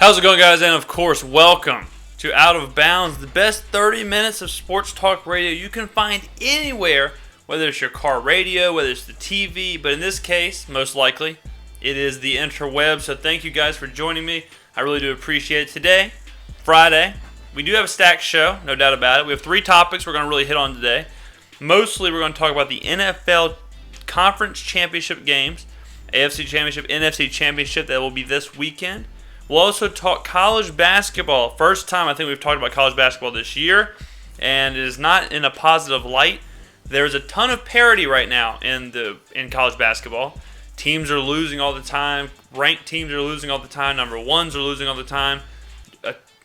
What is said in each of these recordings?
How's it going, guys? And of course, welcome to Out of Bounds, the best 30 minutes of sports talk radio you can find anywhere, whether it's your car radio, whether it's the TV, but in this case, most likely, it is the interweb. So thank you guys for joining me. I really do appreciate it. Today, Friday, we do have a stacked show, no doubt about it. We have 3 topics we're going to really hit on today. Mostly, we're going to talk about the NFL Conference Championship games, AFC Championship, NFC Championship that will be this weekend. We'll also talk college basketball. First time I think we've talked about college basketball this year, and it is not in a positive light. There's a ton of parity right now in college basketball. Teams are losing all the time. Ranked teams are losing all the time. Number ones are losing all the time.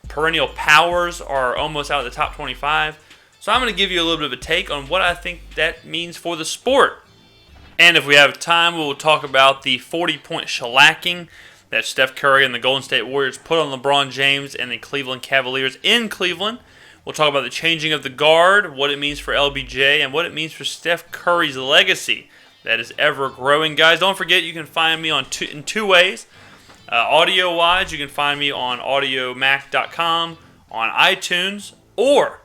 Perennial powers are almost out of the top 25. So I'm going to give you a little bit of a take on what I think that means for the sport. And if we have time, we'll talk about the 40-point shellacking that Steph Curry and the Golden State Warriors put on LeBron James and the Cleveland Cavaliers in Cleveland. We'll talk about the changing of the guard, what it means for LBJ, and what it means for Steph Curry's legacy that is ever growing. Guys, don't forget you can find me in two ways. Audio-wise, you can find me on audiomac.com, on iTunes, or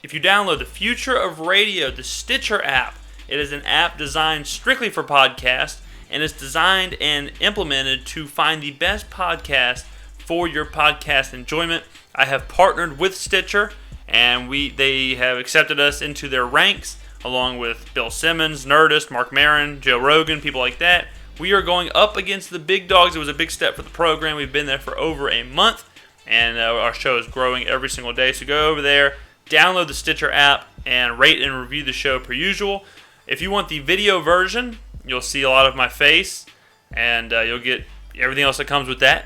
if you download the Future of Radio, the Stitcher app. It is an app designed strictly for podcasts, and it's designed and implemented to find the best podcast for your podcast enjoyment. I have partnered with Stitcher, and they have accepted us into their ranks, along with Bill Simmons, Nerdist, Mark Maron, Joe Rogan, people like that. We are going up against the big dogs. It was a big step for the program. We've been there for over a month, and our show is growing every single day. So go over there, download the Stitcher app, and rate and review the show per usual. If you want the video version, you'll see a lot of my face, and you'll get everything else that comes with that.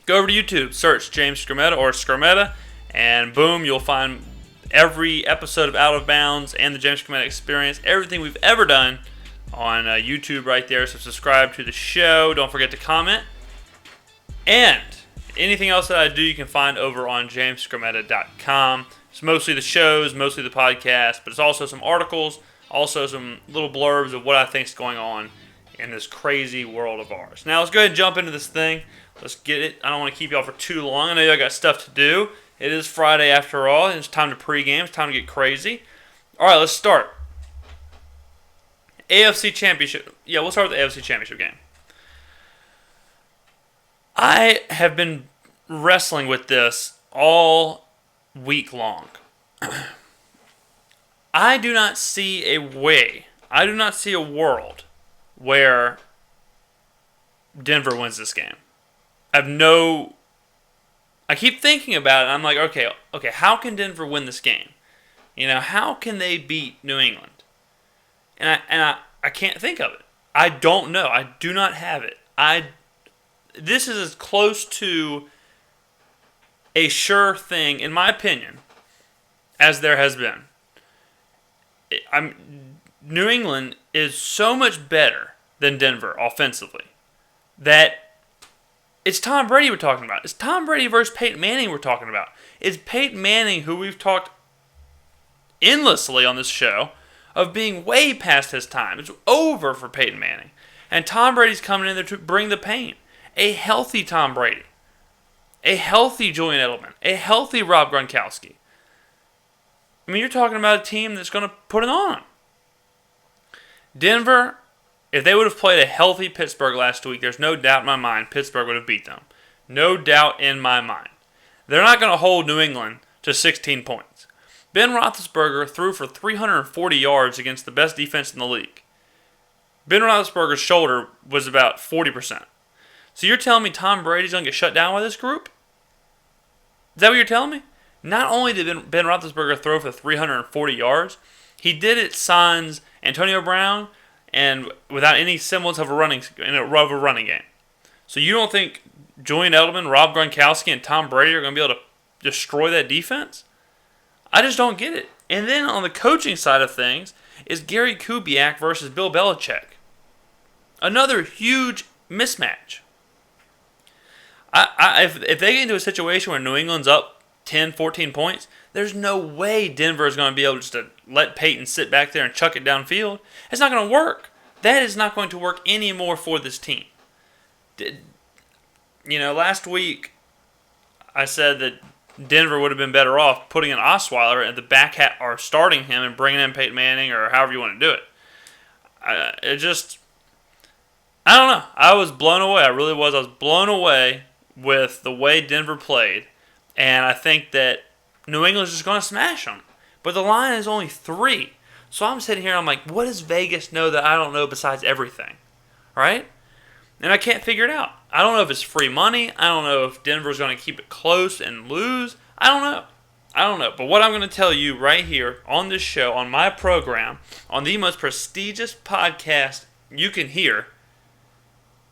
Go over to YouTube, search James Skrmetta or Skrmetta, and boom, you'll find every episode of Out of Bounds and the James Skrmetta Experience, everything we've ever done on YouTube right there. So subscribe to the show. Don't forget to comment. And anything else that I do, you can find over on jamesskrmetta.com. It's mostly the shows, mostly the podcast, but it's also some articles, also some little blurbs of what I think is going on in this crazy world of ours. Now let's go ahead and jump into this thing. Let's get it. I don't want to keep y'all for too long. I know y'all got stuff to do. It is Friday after all. It's time to pregame. It's time to get crazy. All right, let's start. AFC Championship. Yeah, we'll start with the AFC Championship game. I have been wrestling with this all week long. I do not see a way, I do not see a world where Denver wins this game. I keep thinking about it, and I'm like, okay, how can Denver win this game? You know, how can they beat New England? And I can't think of it. I don't know. I do not have it. This is as close to a sure thing, in my opinion, as there has been. New England is so much better than Denver offensively that it's Tom Brady we're talking about. It's Tom Brady versus Peyton Manning we're talking about. It's Peyton Manning, who we've talked endlessly on this show of being way past his time. It's over for Peyton Manning. And Tom Brady's coming in there to bring the pain. A healthy Tom Brady. A healthy Julian Edelman. A healthy Rob Gronkowski. I mean, you're talking about a team that's going to put it on. Denver, if they would have played a healthy Pittsburgh last week, there's no doubt in my mind Pittsburgh would have beat them. No doubt in my mind. They're not going to hold New England to 16 points. Ben Roethlisberger threw for 340 yards against the best defense in the league. Ben Roethlisberger's shoulder was about 40%. So you're telling me Tom Brady's going to get shut down by this group? Is that what you're telling me? Not only did Ben Roethlisberger throw for 340 yards, he did it sans Antonio Brown and without any semblance of a running game. So you don't think Julian Edelman, Rob Gronkowski, and Tom Brady are going to be able to destroy that defense? I just don't get it. And then on the coaching side of things is Gary Kubiak versus Bill Belichick. Another huge mismatch. If they get into a situation where New England's up 10, 14 points, there's no way Denver is going to be able just to let Peyton sit back there and chuck it downfield. It's not going to work. That is not going to work anymore for this team. Last week I said that Denver would have been better off putting an Osweiler at the back hat or starting him and bringing in Peyton Manning or however you want to do it. I don't know. I was blown away. I really was. I was blown away with the way Denver played. And I think that New England's just going to smash them. But the line is only 3. So I'm sitting here and I'm like, what does Vegas know that I don't know besides everything? Right? And I can't figure it out. I don't know if it's free money. I don't know if Denver's going to keep it close and lose. I don't know. But what I'm going to tell you right here on this show, on my program, on the most prestigious podcast you can hear,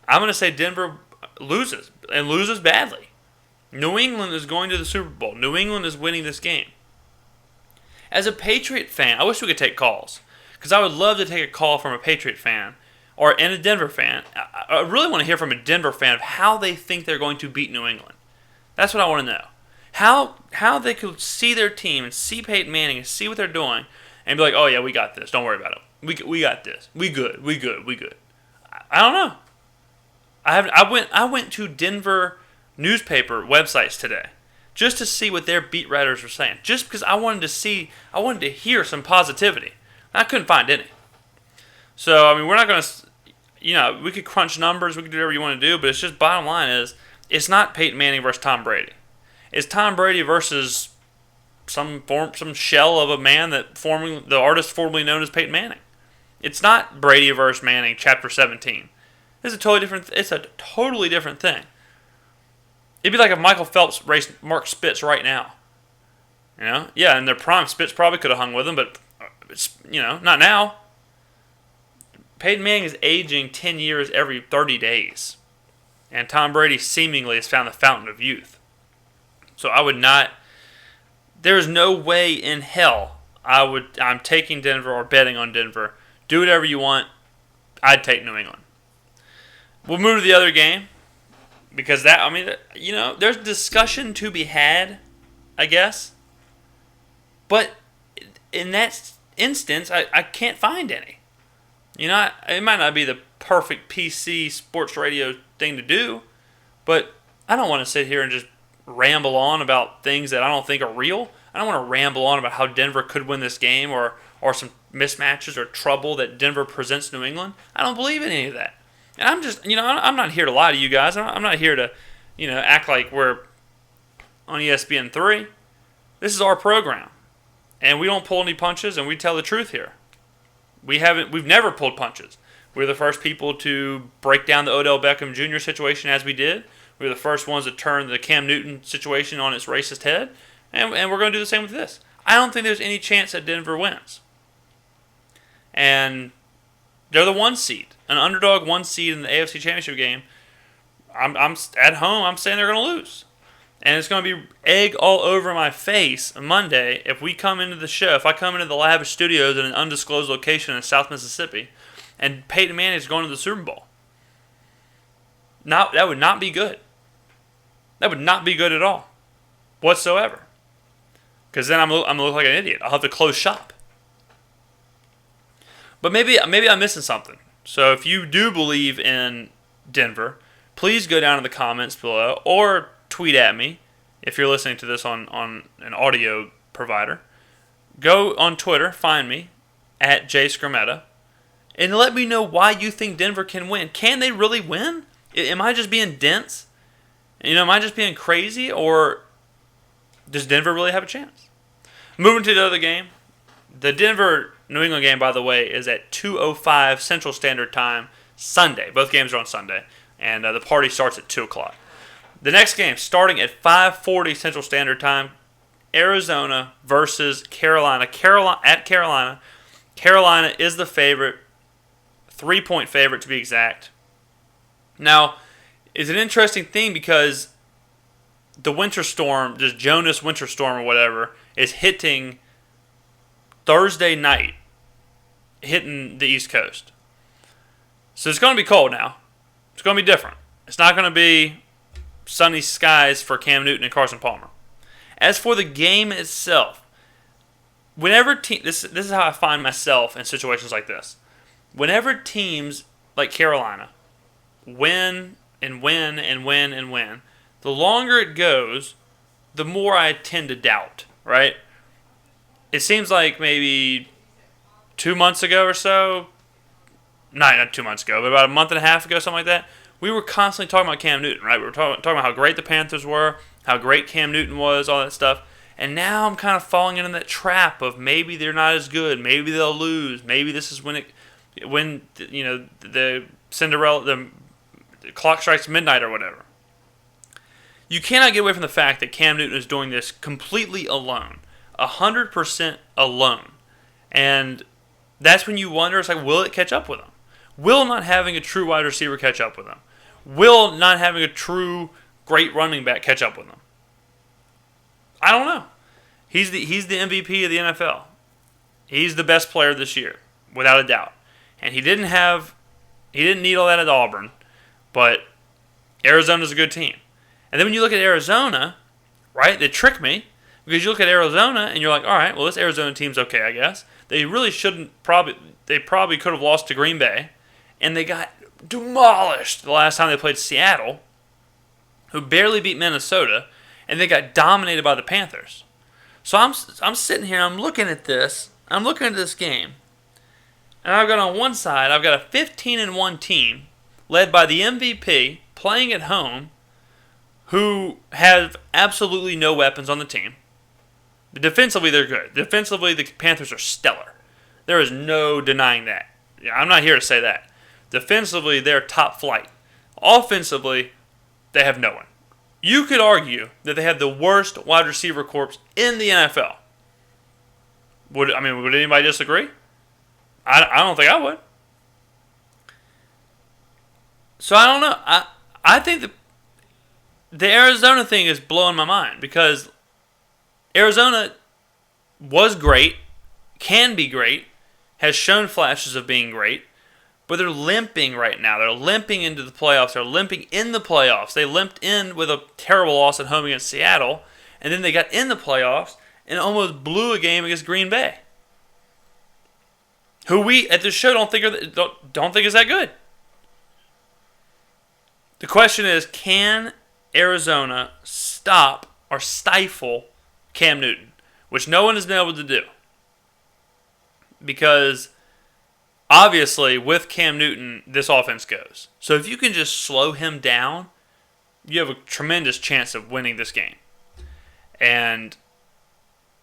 I'm going to say Denver loses, and loses badly. New England is going to the Super Bowl. New England is winning this game. As a Patriot fan, I wish we could take calls, because I would love to take a call from a Patriot fan and a Denver fan. I really want to hear from a Denver fan of how they think they're going to beat New England. That's what I want to know. How they could see their team and see Peyton Manning and see what they're doing and be like, oh yeah, we got this. Don't worry about it. We got this. We good. I don't know. I went to Denver newspaper websites today just to see what their beat writers were saying. Just because I wanted to hear some positivity. I couldn't find any. So I mean, we're not going to, we could crunch numbers, we could do whatever you want to do, but it's just bottom line is it's not Peyton Manning versus Tom Brady. It's Tom Brady versus some shell of a man the artist formerly known as Peyton Manning. It's not Brady versus Manning, Chapter 17. It's a totally different thing. It'd be like if Michael Phelps raced Mark Spitz right now. Yeah, in their prime, Spitz probably could have hung with him, but not now. Peyton Manning is aging 10 years every 30 days, and Tom Brady seemingly has found the fountain of youth. So I would not. There is no way in hell I'm taking Denver or betting on Denver. Do whatever you want. I'd take New England. We'll move to the other game because there's discussion to be had, I guess. But in that instance, I can't find any. It might not be the perfect PC sports radio thing to do, but I don't want to sit here and just ramble on about things that I don't think are real. I don't want to ramble on about how Denver could win this game or some mismatches or trouble that Denver presents New England. I don't believe in any of that. And I'm just, I'm not here to lie to you guys. I'm not here to, act like we're on ESPN3. This is our program. And we don't pull any punches, and we tell the truth here. We've never pulled punches. We're the first people to break down the Odell Beckham Jr. situation as we did. We were the first ones to turn the Cam Newton situation on its racist head. And we're going to do the same with this. I don't think there's any chance that Denver wins. And they're the 1 seed. An underdog 1 seed in the AFC Championship game. I'm at home. I'm saying they're going to lose. And it's going to be egg all over my face Monday if I come into the lavish studios in an undisclosed location in South Mississippi, and Peyton Manning is going to the Super Bowl. That would not be good. That would not be good at all, whatsoever. Because then I'm going to look like an idiot. I'll have to close shop. But maybe I'm missing something. So if you do believe in Denver, please go down in the comments below or tweet at me if you're listening to this on an audio provider. Go on Twitter, find me, at James Skrmetta, and let me know why you think Denver can win. Can they really win? Am I just being dense? Am I just being crazy? Or does Denver really have a chance? Moving to the other game. The Denver-New England game, by the way, is at 2:05 Central Standard Time Sunday. Both games are on Sunday. And the party starts at 2 o'clock. The next game, starting at 5:40 Central Standard Time, Arizona versus Carolina. At Carolina. Carolina is the favorite, 3-point favorite to be exact. Now, it's an interesting thing because the winter storm, this Jonas winter storm or whatever, is hitting Thursday night, hitting the East Coast. So it's going to be cold now. It's going to be different. It's not going to be sunny skies for Cam Newton and Carson Palmer. As for the game itself, whenever this is how I find myself in situations like this. Whenever teams like Carolina win and win and win and win, the longer it goes, the more I tend to doubt, right? It seems like maybe 2 months ago or so, not 2 months ago, but about a month and a half ago, something like that, we were constantly talking about Cam Newton, right? We were talking about how great the Panthers were, how great Cam Newton was, all that stuff. And now I'm kind of falling into that trap of maybe they're not as good, maybe they'll lose, maybe this is when the Cinderella, the clock strikes midnight or whatever. You cannot get away from the fact that Cam Newton is doing this completely alone, 100% alone, and that's when you wonder, it's like, will it catch up with him? Will not having a true wide receiver catch up with him? Will not having a true great running back catch up with him? I don't know. He's the MVP of the NFL. He's the best player this year, without a doubt. And he didn't need all that at Auburn, but Arizona's a good team. And then when you look at Arizona, right, they trick me, because you look at Arizona and you're like, all right, well, this Arizona team's okay, I guess. They really they probably could have lost to Green Bay, and they got demolished the last time they played Seattle, who barely beat Minnesota, and they got dominated by the Panthers. So I'm sitting here, I'm looking at this game, and I've got on one side, I've got a 15-1 team led by the MVP playing at home, who have absolutely no weapons on the team. Defensively, they're good. Defensively, the Panthers are stellar. There is no denying that. I'm not here to say that. Defensively, they're top flight. Offensively, they have no one. You could argue that they have the worst wide receiver corps in the NFL. Would anybody disagree? I don't think I would. So I don't know. I think the Arizona thing is blowing my mind, because Arizona was great, can be great, has shown flashes of being great, but they're limping right now. They're limping into the playoffs. They're limping in the playoffs. They limped in with a terrible loss at home against Seattle, and then they got in the playoffs and almost blew a game against Green Bay, who we at this show don't think is that good. The question is, can Arizona stop or stifle Cam Newton, which no one has been able to do? Because obviously, with Cam Newton, this offense goes. So if you can just slow him down, you have a tremendous chance of winning this game.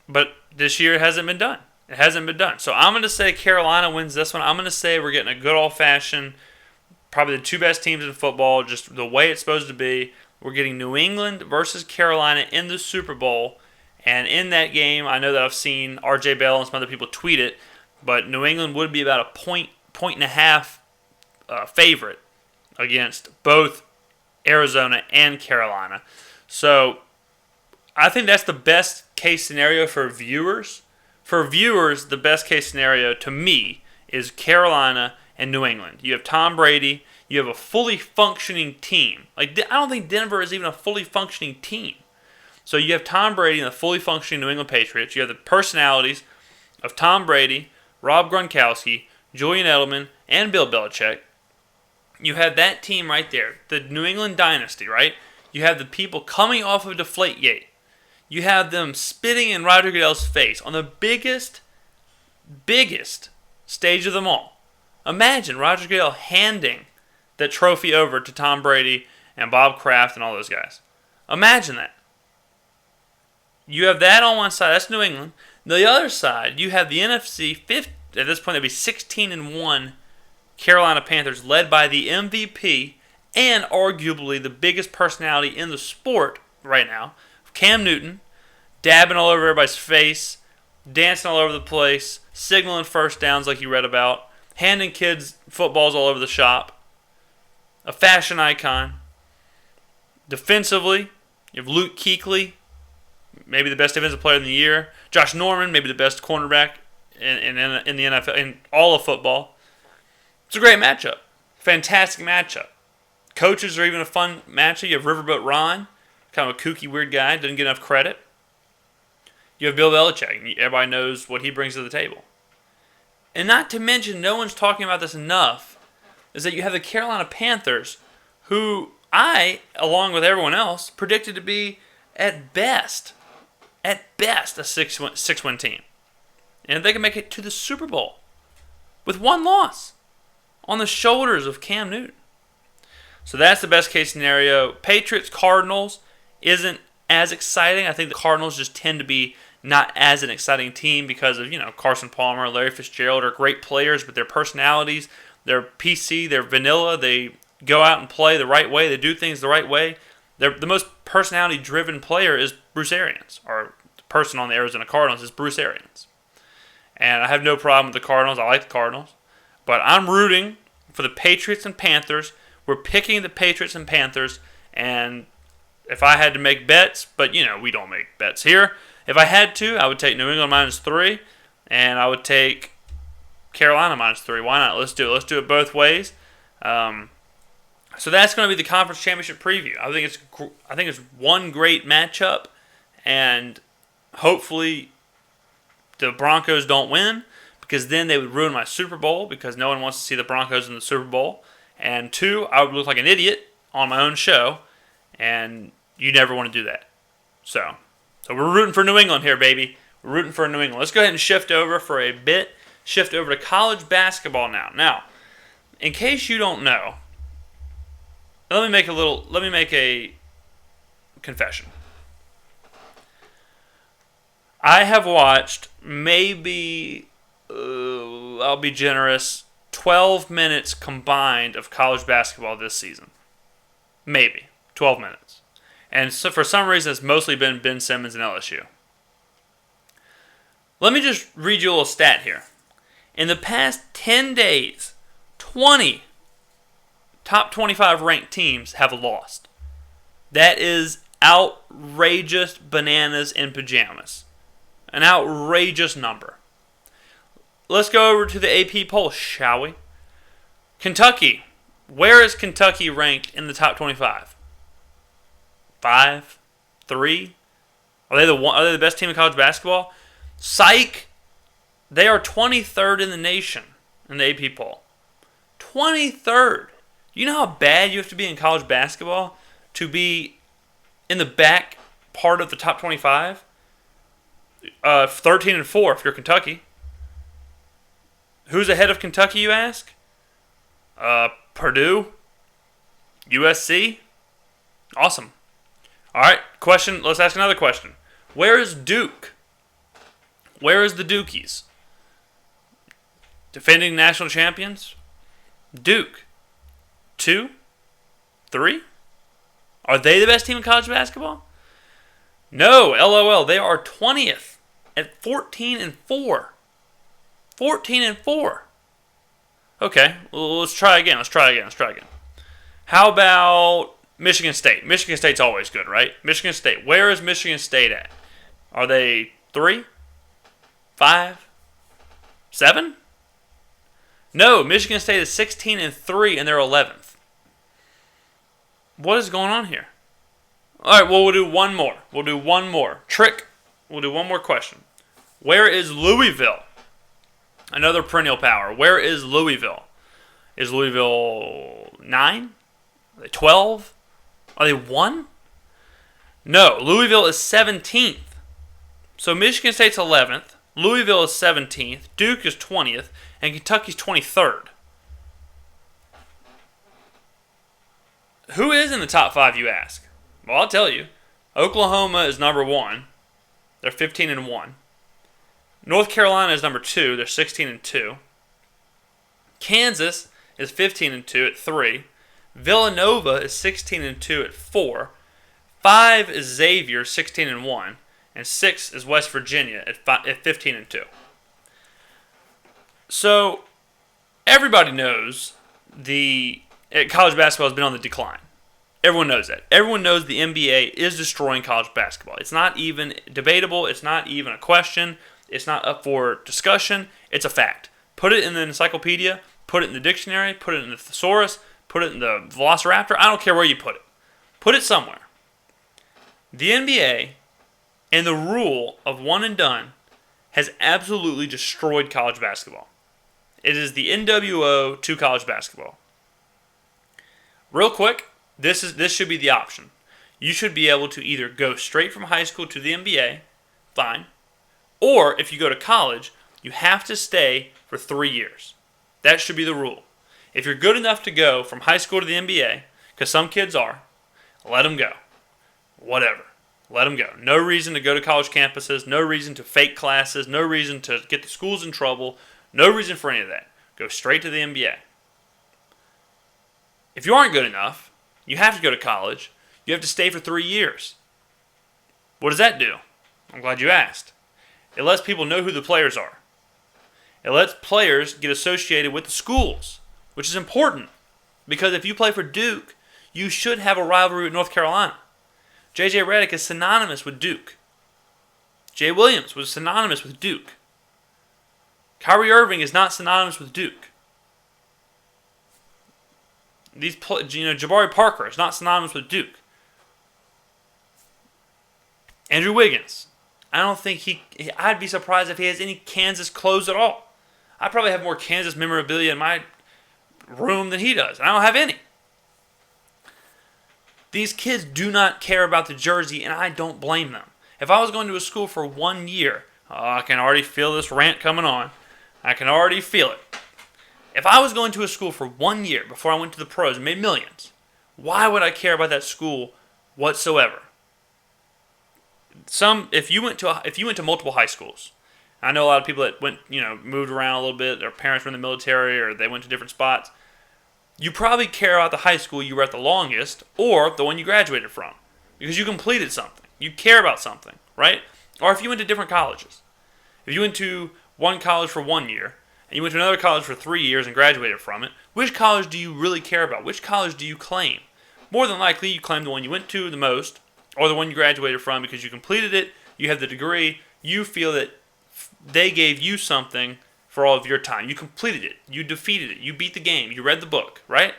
But this year it hasn't been done. It hasn't been done. So I'm going to say Carolina wins this one. I'm going to say we're getting a good old-fashioned, probably the two best teams in football, just the way it's supposed to be. We're getting New England versus Carolina in the Super Bowl. And in that game, I know that I've seen R.J. Bell and some other people tweet it, but New England would be about a point and a half favorite against both Arizona and Carolina. So I think that's the best case scenario for viewers. For viewers, the best case scenario to me is Carolina and New England. You have Tom Brady. You have a fully functioning team. I don't think Denver is even a fully functioning team. So you have Tom Brady and the fully functioning New England Patriots. You have the personalities of Tom Brady, Rob Gronkowski, Julian Edelman, and Bill Belichick. You have that team right there, the New England dynasty, right? You have the people coming off of Deflategate. You have them spitting in Roger Goodell's face on the biggest stage of them all. Imagine Roger Goodell handing that trophy over to Tom Brady and Bob Kraft and all those guys. Imagine that. You have that on one side. That's New England. The other side, you have the NFC fifth. At this point, it'd be 16-1 Carolina Panthers, led by the MVP and arguably the biggest personality in the sport right now, Cam Newton, dabbing all over everybody's face, dancing all over the place, signaling first downs like you read about, handing kids footballs all over the shop, a fashion icon. Defensively, you have Luke Kuechly, maybe the best defensive player in the year. Josh Norman, maybe the best cornerback in the NFL, in all of football. It's a great matchup. Fantastic matchup. Coaches are even a fun matchup. You have Riverboat Ron, kind of a kooky, weird guy, doesn't get enough credit. You have Bill Belichick. Everybody knows what he brings to the table. And not to mention, no one's talking about this enough, is that you have the Carolina Panthers, who I, along with everyone else, predicted to be at best, a six-win team. And if they can make it to the Super Bowl with one loss on the shoulders of Cam Newton. So that's the best case scenario. Patriots, Cardinals isn't as exciting. I think the Cardinals just tend to be not as an exciting team because of, Carson Palmer, Larry Fitzgerald are great players, but their personalities, they're PC, they're vanilla, they go out and play the right way, they do things the right way. The most personality-driven player is Bruce Arians, or the person on the Arizona Cardinals is Bruce Arians. And I have no problem with the Cardinals. I like the Cardinals. But I'm rooting for the Patriots and Panthers. We're picking the Patriots and Panthers. And if I had to make bets, but, we don't make bets here. If I had to, I would take New England -3. And I would take Carolina -3. Why not? Let's do it. Let's do it both ways. So that's going to be the conference championship preview. I think it's one great matchup. And hopefully the Broncos don't win, because then they would ruin my Super Bowl, because no one wants to see the Broncos in the Super Bowl. And 2, I would look like an idiot on my own show, and you never want to do that. So we're rooting for New England here, baby. We're rooting for New England. Let's go ahead and shift over for a bit. Shift over to college basketball now. Now, in case you don't know, let me make a confession. I have watched maybe, I'll be generous, 12 minutes combined of college basketball this season. Maybe 12 minutes. And so for some reason, it's mostly been Ben Simmons and LSU. Let me just read you a little stat here. In the past 10 days, 20 top 25 ranked teams have lost. That is outrageous bananas in pajamas. An outrageous number. Let's go over to the AP poll, shall we? Kentucky. Where is Kentucky ranked in the top 25? 5? 3? Are they the best team in college basketball? Psych. They are 23rd in the nation in the AP poll. 23rd. You know how bad you have to be in college basketball to be in the back part of the top 25? 13-4 if you're Kentucky. Who's ahead of Kentucky, you ask? Purdue? USC? Awesome. All right, question. Let's ask another question. Where is Duke? Where is the Dukies? Defending national champions? Duke. 2? 3? Are they the best team in college basketball? No, LOL. They are 20th at 14-4. 14-4. Okay, well, let's try again. How about Michigan State? Michigan State's always good, right? Michigan State. Where is Michigan State at? Are they 3? 5? 7? No, Michigan State is 16-3 and they're 11th. What is going on here? All right, well, we'll do one more. Trick. We'll do one more question. Where is Louisville? Another perennial power. Where is Louisville? Is Louisville 9? Are they 12? Are they 1? No, Louisville is 17th. So Michigan State's 11th. Louisville is 17th. Duke is 20th. And Kentucky's 23rd. Who is in the top 5, you ask? Well, I'll tell you. Oklahoma is number 1. They're 15-1. North Carolina is number 2. They're 16-2. Kansas is 15-2 at 3. Villanova is 16-2 at 4. 5 is Xavier, 16-1. And 6 is West Virginia at 15-2. So, everybody knows college basketball has been on the decline. Everyone knows that. Everyone knows the NBA is destroying college basketball. It's not even debatable. It's not even a question. It's not up for discussion. It's a fact. Put it in the encyclopedia. Put it in the dictionary. Put it in the thesaurus. Put it in the velociraptor. I don't care where you put it. Put it somewhere. The NBA and the rule of one and done has absolutely destroyed college basketball. It is the NWO to college basketball. Real quick, this should be the option. you should be able to either go straight from high school to the NBA, fine, or if you go to college, you have to stay for 3 years. That should be the rule. If you're good enough to go from high school to the NBA, because some kids are, let them go. Whatever. Let them go. No reason to go to college campuses, no reason to fake classes, no reason to get the schools in trouble, no reason for any of that. Go straight to the NBA. If you aren't good enough, you have to go to college. You have to stay for 3 years. What does that do? I'm glad you asked. It lets people know who the players are. It lets players get associated with the schools, which is important. Because if you play for Duke, you should have a rivalry with North Carolina. J.J. Redick is synonymous with Duke. Jay Williams was synonymous with Duke. Kyrie Irving is not synonymous with Duke. Jabari Parker is not synonymous with Duke. Andrew Wiggins, I don't think I'd be surprised if he has any Kansas clothes at all. I probably have more Kansas memorabilia in my room than he does, and I don't have any. These kids do not care about the jersey, and I don't blame them. If I was going to a school for 1 year, I can already feel this rant coming on. I can already feel it. If I was going to a school for 1 year before I went to the pros and made millions, why would I care about that school whatsoever? If you went to multiple high schools, I know a lot of people that moved around a little bit. Their parents were in the military or they went to different spots. You probably care about the high school you were at the longest or the one you graduated from because you completed something. You care about something, right? Or if you went to different colleges. If you went to one college for 1 year and you went to another college for 3 years and graduated from it, which college do you really care about? Which college do you claim? More than likely, you claim the one you went to the most or the one you graduated from because you completed it, you have the degree, you feel that they gave you something for all of your time. You completed it. You defeated it. You beat the game. You read the book, right?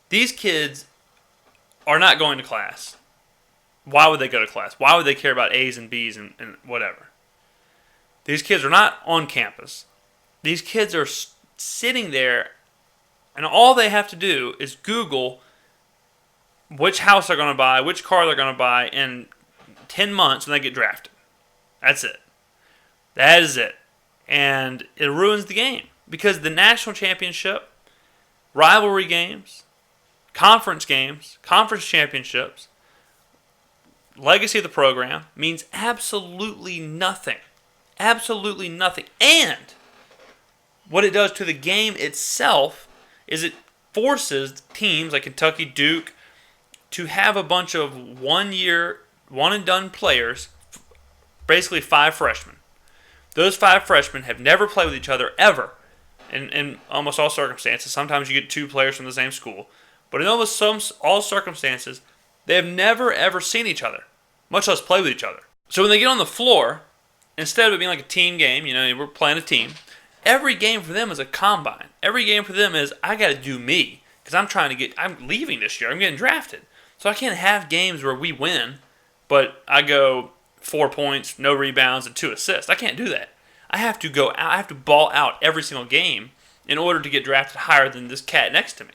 These kids are not going to class. Why would they go to class? Why would they care about A's and B's and whatever? These kids are not on campus. These kids are sitting there, and all they have to do is Google which house they're going to buy, which car they're going to buy in 10 months when they get drafted. That's it. That is it. And it ruins the game because the national championship, rivalry games, conference championships, legacy of the program means absolutely nothing. Absolutely nothing. And what it does to the game itself is it forces teams like Kentucky, Duke, to have a bunch of 1 year, one and done players, basically 5 freshmen. Those 5 freshmen have never played with each other ever in almost all circumstances. Sometimes you get 2 players from the same school. But in almost all circumstances, they have never ever seen each other, much less play with each other. So when they get on the floor, instead of it being like a team game, we're playing a team, every game for them is a combine. Every game for them is, I got to do me because I'm leaving this year. I'm getting drafted. So I can't have games where we win, but I go 4 points, no rebounds, and 2 assists. I can't do that. I have to go out. I have to ball out every single game in order to get drafted higher than this cat next to me.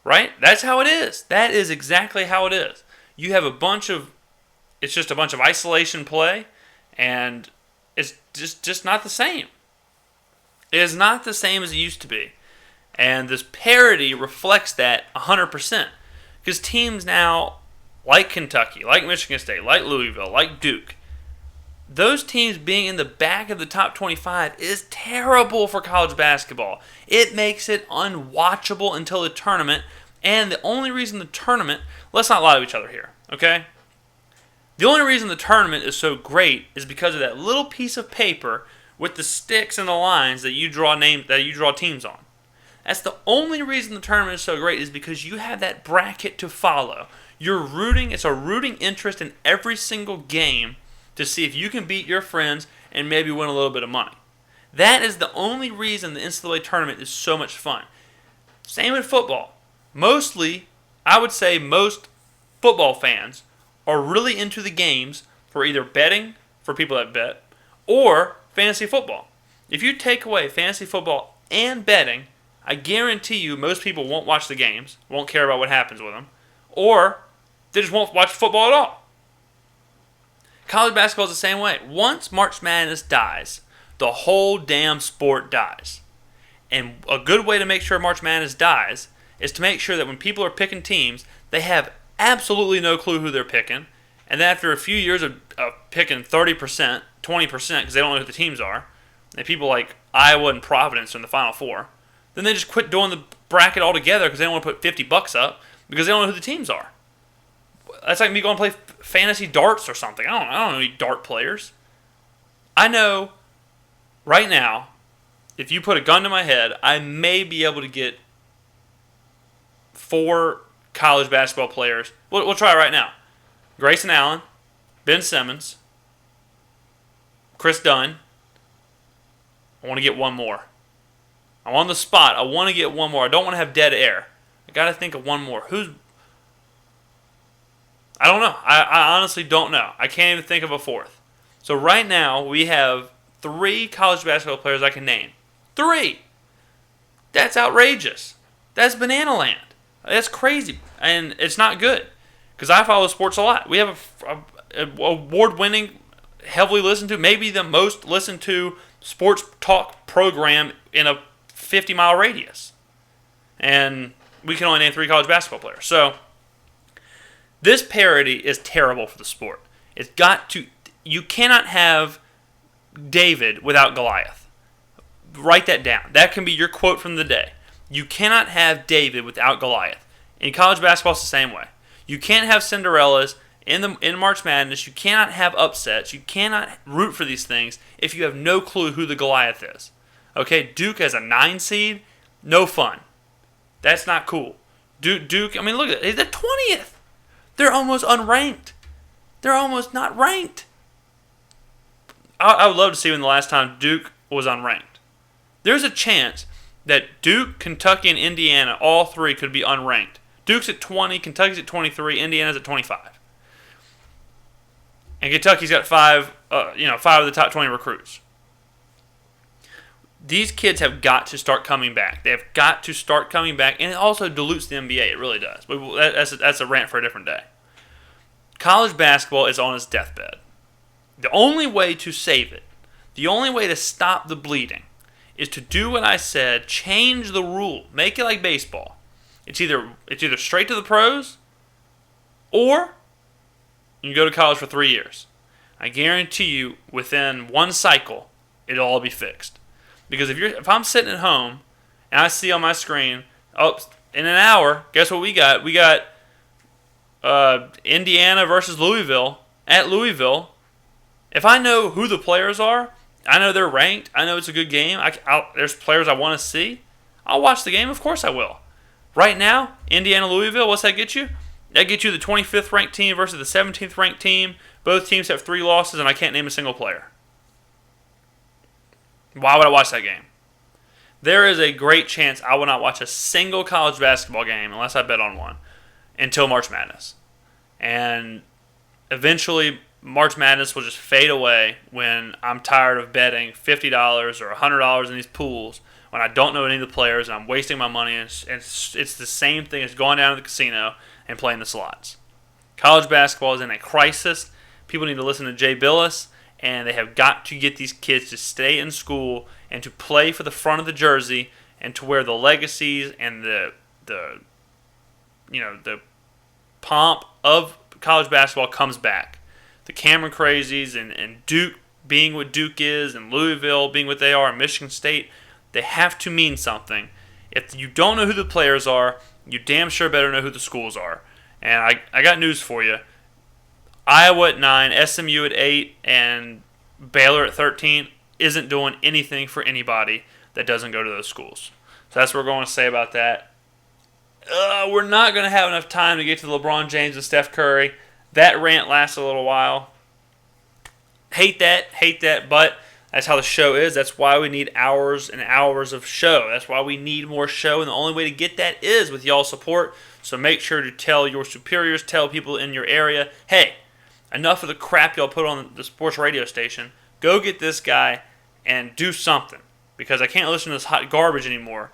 Right? That's how it is. That is exactly how it is. You have it's just a bunch of isolation play, and it's just not the same. It is not the same as it used to be. And this parity reflects that 100%. Because teams now, like Kentucky, like Michigan State, like Louisville, like Duke, those teams being in the back of the top 25 is terrible for college basketball. It makes it unwatchable until the tournament. And the only reason the tournament, let's not lie to each other here, okay? The only reason the tournament is so great is because of that little piece of paper with the sticks and the lines that you draw teams on. That's the only reason the tournament is so great is because you have that bracket to follow. It's a rooting interest in every single game to see if you can beat your friends and maybe win a little bit of money. That is the only reason the NCAA tournament is so much fun. Same with football. Mostly, I would say most football fans are really into the games for either betting, for people that bet, or fantasy football. If you take away fantasy football and betting, I guarantee you most people won't watch the games, won't care about what happens with them, or they just won't watch football at all. College basketball is the same way. Once March Madness dies, the whole damn sport dies. And a good way to make sure March Madness dies is to make sure that when people are picking teams, they have absolutely no clue who they're picking. And then after a few years of picking 30%, 20%, because they don't know who the teams are, and people like Iowa and Providence are in the Final Four, then they just quit doing the bracket altogether because they don't want to put $50 up because they don't know who the teams are. That's like me going to play fantasy darts or something. I don't know any dart players. I know right now, if you put a gun to my head, I may be able to get 4 college basketball players. We'll try it right now. Grayson Allen, Ben Simmons, Chris Dunn. I want to get one more. I'm on the spot. I want to get one more. I don't want to have dead air. I got to think of one more. I don't know. I honestly don't know. I can't even think of a fourth. So right now, we have 3 college basketball players I can name. 3! That's outrageous. That's banana land. That's crazy. And it's not good. Because I follow sports a lot. We have a award-winning, heavily listened to, maybe the most listened to sports talk program in a 50-mile radius. And we can only name 3 college basketball players. So this parody is terrible for the sport. You cannot have David without Goliath. Write that down. That can be your quote from the day. You cannot have David without Goliath. In college basketball, it's the same way. You can't have Cinderellas in March Madness. You cannot have upsets. You cannot root for these things if you have no clue who the Goliath is. Okay, Duke as a 9 seed, no fun. That's not cool. Duke, I mean, look at it. They're 20th. They're almost unranked. They're almost not ranked. I would love to see when the last time Duke was unranked. There's a chance that Duke, Kentucky, and Indiana, all 3 could be unranked. Duke's at 20, Kentucky's at 23, Indiana's at 25. And Kentucky's got 5 of the top 20 recruits. These kids have got to start coming back. They have got to start coming back, and it also dilutes the NBA. It really does. That's a rant for a different day. College basketball is on its deathbed. The only way to save it, the only way to stop the bleeding, is to do what I said, change the rule, make it like baseball. It's either straight to the pros, or you can go to college for 3 years. I guarantee you, within one cycle, it'll all be fixed. Because if I'm sitting at home and I see on my screen, in an hour, guess what we got? We got Indiana versus Louisville at Louisville. If I know who the players are, I know they're ranked, I know it's a good game, there's players I want to see, I'll watch the game. Of course I will. Right now, Indiana-Louisville, what's that get you? That gets you the 25th ranked team versus the 17th ranked team. Both teams have 3 losses, and I can't name a single player. Why would I watch that game? There is a great chance I will not watch a single college basketball game unless I bet on one until March Madness. And eventually, March Madness will just fade away when I'm tired of betting $50 or $100 in these pools when I don't know any of the players and I'm wasting my money. And it's the same thing as going down to the casino and playing the slots. College basketball is in a crisis. People need to listen to Jay Billis, and they have got to get these kids to stay in school and to play for the front of the jersey and to wear the legacies and the pomp of college basketball comes back. The Cameron Crazies and Duke being what Duke is and Louisville being what they are and Michigan State, they have to mean something. If you don't know who the players are, you damn sure better know who the schools are. And I got news for you. Iowa at 9, SMU at 8, and Baylor at 13 isn't doing anything for anybody that doesn't go to those schools. So that's what we're going to say about that. We're not going to have enough time to get to LeBron James and Steph Curry. That rant lasts a little while. Hate that, but that's how the show is. That's why we need hours and hours of show. That's why we need more show, and the only way to get that is with y'all's support. So make sure to tell your superiors, tell people in your area, hey, enough of the crap y'all put on the sports radio station. Go get this guy and do something, because I can't listen to this hot garbage anymore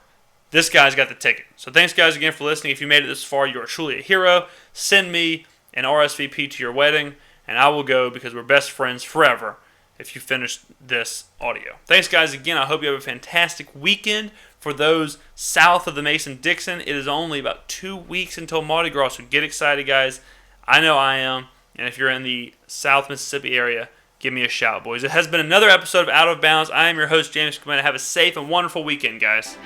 this guy's got the ticket. So thanks, guys, again for listening. If you made it this far, you are truly a hero. Send me an RSVP to your wedding, and I will go because we're best friends forever if you finish this audio. Thanks, guys, again. I hope you have a fantastic weekend. For those south of the Mason-Dixon, it is only about 2 weeks until Mardi Gras, so get excited, guys. I know I am, and if you're in the South Mississippi area, give me a shout, boys. It has been another episode of Out of Bounds. I am your host, James Skrmetta. Have a safe and wonderful weekend, guys.